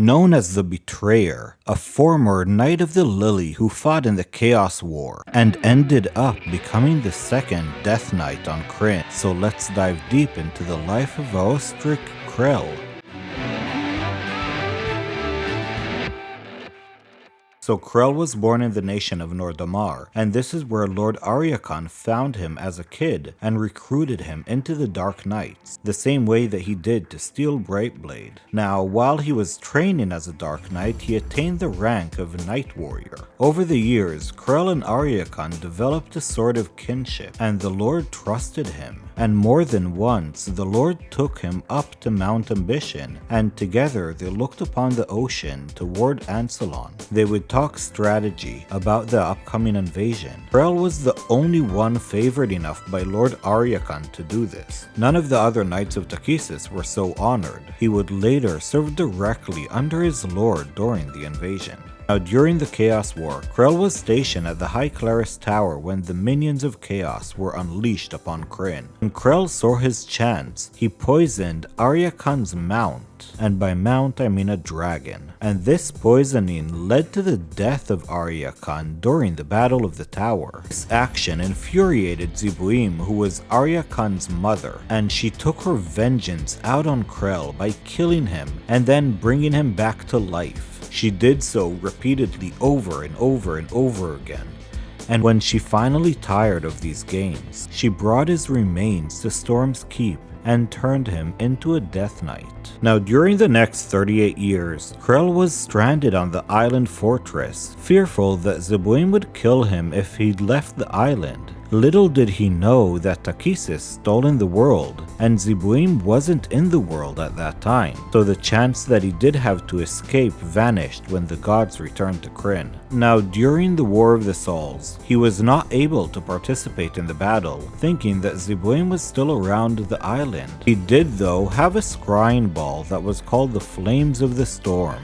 Known as the Betrayer, a former Knight of the Lily who fought in the Chaos War and ended up becoming the second Death Knight on Krynn. So let's dive deep into the life of Ausric Krell. So Krell was born in the nation of Nordamar, and this is where Lord Ariakan found him as a kid and recruited him into the Dark Knights, the same way that he did to Steel Brightblade. Now, while he was training as a Dark Knight, he attained the rank of Night Warrior. Over the years, Krell and Ariakan developed a sort of kinship, and the Lord trusted him. And more than once, the Lord took him up to Mount Ambition, and together they looked upon the ocean toward Ansalon. They would talk strategy about the upcoming invasion. Krell was the only one favored enough by Lord Ariakan to do this. None of the other Knights of Takhisis were so honored. He would later serve directly under his lord during the invasion. Now, during the Chaos War, Krell was stationed at the High Claris Tower when the minions of Chaos were unleashed upon Krynn. When Krell saw his chance, he poisoned Ariakan's mount, and by mount I mean a dragon. And this poisoning led to the death of Ariakan during the Battle of the Tower. This action infuriated Zibuim, who was Ariakan's mother, and she took her vengeance out on Krell by killing him and then bringing him back to life. She did so repeatedly over and over and over again. And when she finally tired of these games, she brought his remains to Storm's Keep and turned him into a Death Knight. Now, during the next 38 years, Krell was stranded on the island fortress, fearful that Zibuim would kill him if he'd left the island. Little did he know that Takhisis stolen the world, and Zibuim wasn't in the world at that time, so the chance that he did have to escape vanished when the gods returned to Krynn. Now, during the War of the Souls, he was not able to participate in the battle, thinking that Zibuim was still around the island. He did, though, have a scrying ball that was called the Flames of the Storm,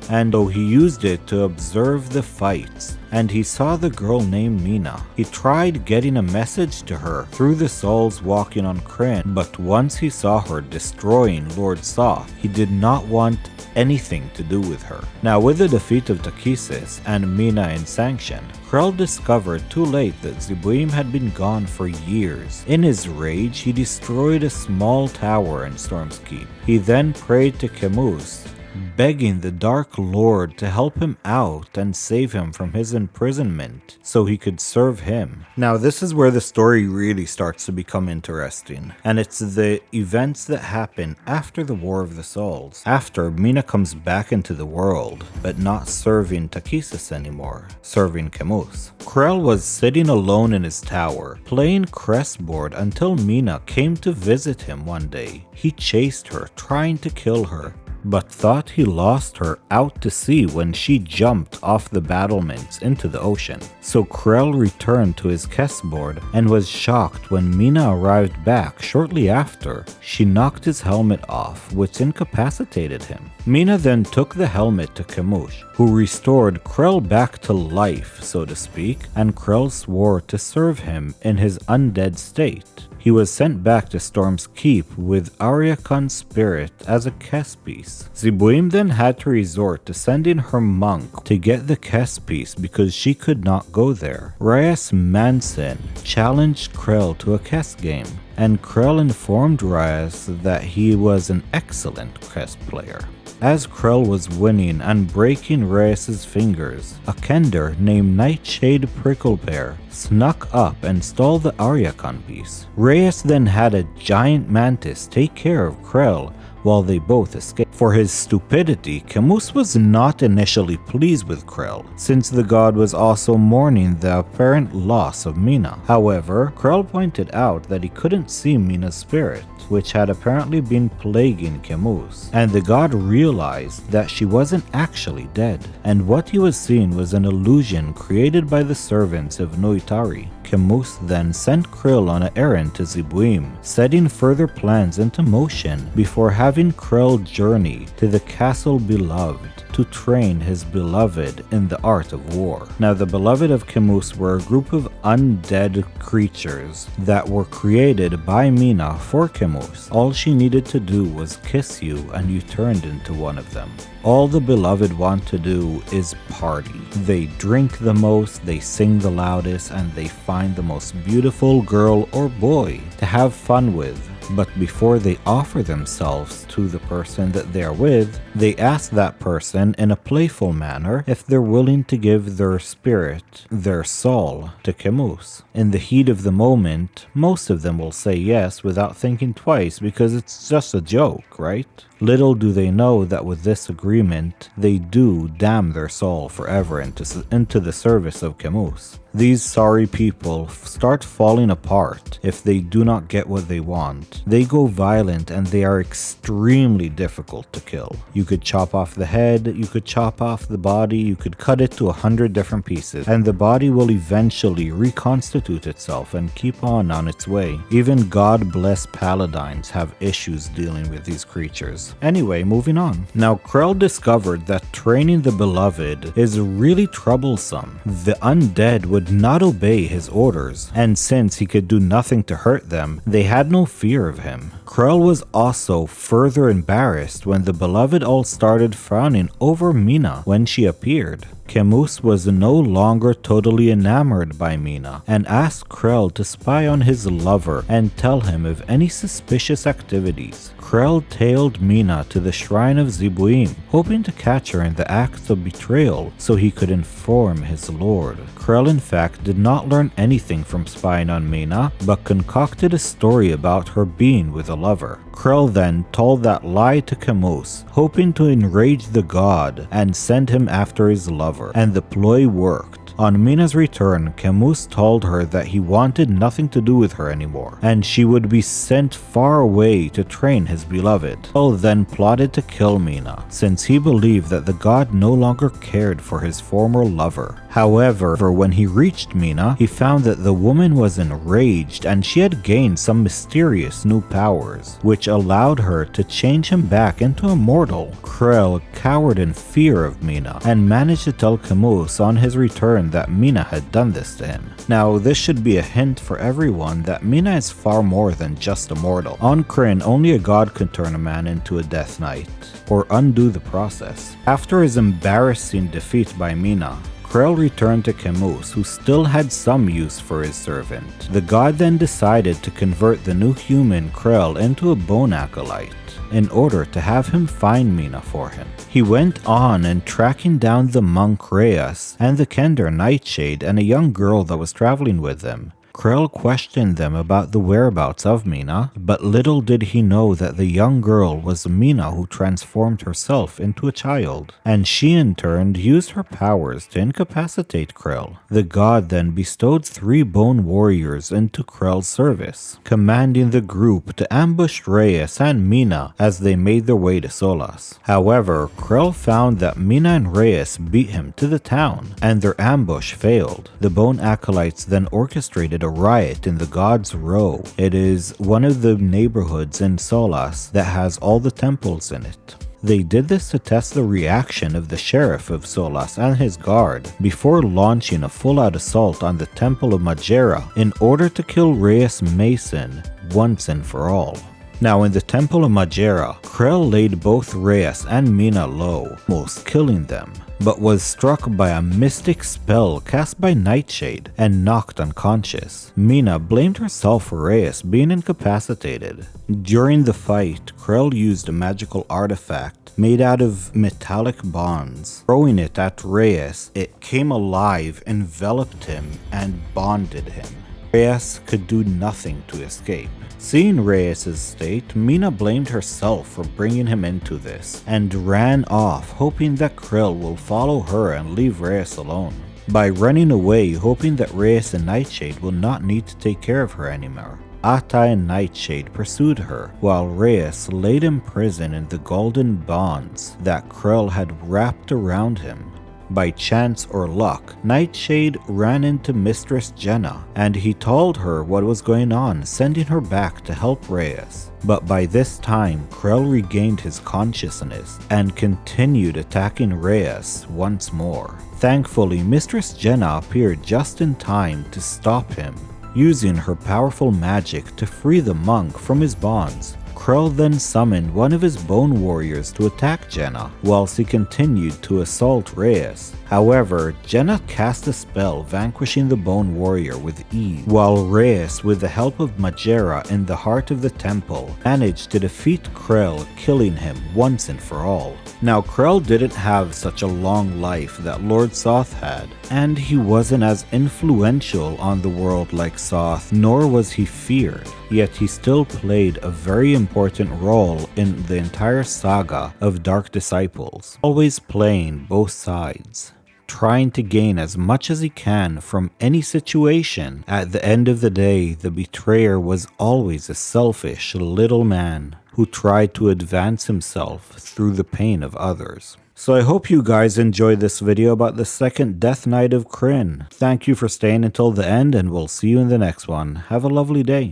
and though he used it to observe the fights, and he saw the girl named Mina. He tried getting a message to her through the souls walking on Krynn, but once he saw her destroying Lord Soth, he did not want anything to do with her. Now, with the defeat of Takhisis and Mina in Sanction, Krell discovered too late that Zibuim had been gone for years. In his rage, he destroyed a small tower in Storm's Keep. He then prayed to Camus, begging the Dark Lord to help him out and save him from his imprisonment so he could serve him. Now, this is where the story really starts to become interesting, and it's the events that happen after the War of the Souls, after Mina comes back into the world, but not serving Takhisis anymore, serving Camus. Krell was sitting alone in his tower, playing chessboard until Mina came to visit him one day. He chased her, trying to kill her, but thought he lost her out to sea when she jumped off the battlements into the ocean. So Krell returned to his chessboard and was shocked when Mina arrived back shortly after. She knocked his helmet off, which incapacitated him. Mina then took the helmet to Camus, who restored Krell back to life, so to speak, and Krell swore to serve him in his undead state. He was sent back to Storm's Keep with Ariakan's spirit as a chess piece. Zibuim then had to resort to sending her monk to get the chess piece because she could not go there. Reyes Manson challenged Krell to a chess game, and Krell informed Reyes that he was an excellent chess player. As Krell was winning and breaking Reyes' fingers, a kender named Nightshade Pricklepear snuck up and stole the Ariakan piece. Reyes then had a giant mantis take care of Krell while they both escaped. For his stupidity, Camus was not initially pleased with Krell, since the god was also mourning the apparent loss of Mina. However, Krell pointed out that he couldn't see Mina's spirit, which had apparently been plaguing Camus, and the god realized that she wasn't actually dead, and what he was seeing was an illusion created by the servants of Noitari. Camus then sent Krell on an errand to Zibuim, setting further plans into motion before having Krell journey to the Castle Beloved. to train his beloved in the art of war. Now, the beloved of Camus were a group of undead creatures that were created by Mina for Camus. All she needed to do was kiss you and you turned into one of them. All the beloved want to do is party. They drink the most, they sing the loudest, and they find the most beautiful girl or boy to have fun with. But before they offer themselves to the person that they're with, they ask that person in a playful manner if they're willing to give their spirit, their soul, to Camus. In the heat of the moment, most of them will say yes without thinking twice because it's just a joke, right? Little do they know that with this agreement, they do damn their soul forever into the service of Camus. These sorry people start falling apart if they do not get what they want. They go violent and they are extremely difficult to kill. You could chop off the head, you could chop off the body, you could cut it to 100 different pieces, and the body will eventually reconstitute itself and keep on its way. Even God-blessed paladins have issues dealing with these creatures. Anyway, moving on. Now, Krell discovered that training the beloved is really troublesome. The undead would not obey his orders, and since he could do nothing to hurt them, they had no fear of him. Krell was also further embarrassed when the beloved all started frowning over Mina when she appeared. Camus was no longer totally enamored by Mina and asked Krell to spy on his lover and tell him of any suspicious activities. Krell tailed Mina to the shrine of Zibuim, hoping to catch her in the act of betrayal so he could inform his lord. Krell in fact did not learn anything from spying on Mina, but concocted a story about her being with a lover. Krell then told that lie to Camus, hoping to enrage the god and send him after his lover, and the ploy worked. On Mina's return, Camus told her that he wanted nothing to do with her anymore, and she would be sent far away to train his beloved. Krell then plotted to kill Mina, since he believed that the god no longer cared for his former lover. However, when he reached Mina, he found that the woman was enraged and she had gained some mysterious new powers, which allowed her to change him back into a mortal. Krell cowered in fear of Mina and managed to tell Camus on his return that Mina had done this to him. Now, this should be a hint for everyone that Mina is far more than just a mortal. On Krynn, only a god could turn a man into a death knight, or undo the process. After his embarrassing defeat by Mina, Krell returned to Camus, who still had some use for his servant. The god then decided to convert the new human Krell into a bone acolyte in order to have him find Mina for him. He went on and tracking down the monk Reyes and the Kender Nightshade and a young girl that was traveling with them. Krell questioned them about the whereabouts of Mina, but little did he know that the young girl was Mina who transformed herself into a child, and she in turn used her powers to incapacitate Krell. The god then bestowed 3 bone warriors into Krell's service, commanding the group to ambush Reyes and Mina as they made their way to Solas. However, Krell found that Mina and Reyes beat him to the town, and their ambush failed. The bone acolytes then orchestrated a riot in the God's Row. It is one of the neighborhoods in Solas that has all the temples in it. They did this to test the reaction of the sheriff of Solas and his guard before launching a full-out assault on the temple of Majera in order to kill Reyes Mason once and for all. Now, in the temple of Majera, Krell laid both Reyes and Mina low, almost killing them, but was struck by a mystic spell cast by Nightshade and knocked unconscious. Mina blamed herself for Reyes being incapacitated. During the fight, Krell used a magical artifact made out of metallic bonds. Throwing it at Reyes, it came alive, enveloped him, and bonded him. Reyes could do nothing to escape. Seeing Reyes' state, Mina blamed herself for bringing him into this, and ran off hoping that Krell will follow her and leave Reyes alone. By running away, hoping that Reyes and Nightshade will not need to take care of her anymore. Ata and Nightshade pursued her, while Reyes laid in prison in the golden bonds that Krell had wrapped around him. By chance or luck, Nightshade ran into Mistress Jenna, and he told her what was going on, sending her back to help Reyes. But by this time, Krell regained his consciousness and continued attacking Reyes once more. Thankfully, Mistress Jenna appeared just in time to stop him, using her powerful magic to free the monk from his bonds. Krell then summoned one of his bone warriors to attack Jenna, whilst he continued to assault Reyes. However, Jenna cast a spell vanquishing the bone warrior with ease, while Reyes, with the help of Majera in the heart of the temple, managed to defeat Krell, killing him once and for all. Now, Krell didn't have such a long life that Lord Soth had, and he wasn't as influential on the world like Soth, nor was he feared. Yet he still played a very important role in the entire saga of Dark Disciples, always playing both sides, trying to gain as much as he can from any situation. At the end of the day, the betrayer was always a selfish little man who tried to advance himself through the pain of others. So I hope you guys enjoyed this video about the second Death Knight of Krynn. Thank you for staying until the end, and we'll see you in the next one. Have a lovely day.